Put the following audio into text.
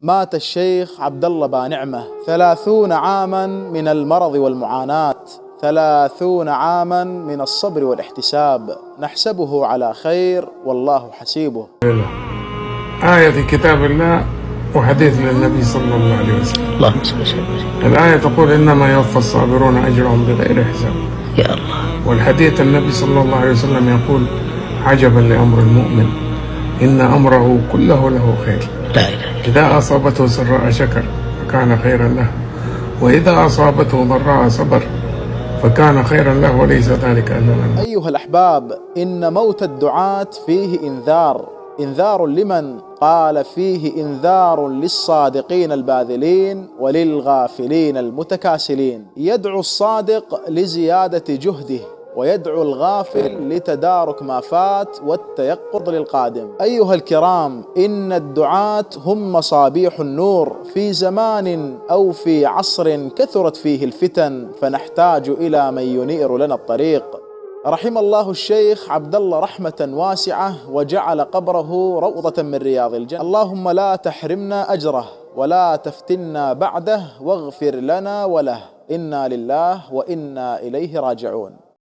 مات الشيخ عبد الله بانعمة 30 عاما من المرض والمعاناة، 30 عاما من الصبر والاحتساب، نحسبه على خير والله حسيبه. آية في كتاب الله وحديث للنبي صلى الله عليه وسلم. اللهم صل وسلم. الآية تقول إنما يوفى الصابرون أجرهم بغير حساب. يا الله. والحديث النبي صلى الله عليه وسلم يقول عجبا لأمر المؤمن إن أمره كله له خير. لا إله. إذا أصابته سراء شكر فكان خيرا له، وإذا أصابته ضراء صبر فكان خيرا له، وليس ذلك إلا له. أيها الأحباب، إن موت الدعاة فيه إنذار لمن؟ قال فيه إنذار للصادقين الباذلين وللغافلين المتكاسلين. يدعو الصادق لزيادة جهده، ويدعو الغافل لتدارك ما فات والتيقظ للقادم. أيها الكرام، إن الدعاة هم مصابيح النور في زمان أو في عصر كثرت فيه الفتن، فنحتاج إلى من ينير لنا الطريق. رحم الله الشيخ عبد الله رحمة واسعة وجعل قبره روضة من رياض الجنة. اللهم لا تحرمنا أجره ولا تفتنا بعده، واغفر لنا وله. إنا لله وإنا إليه راجعون.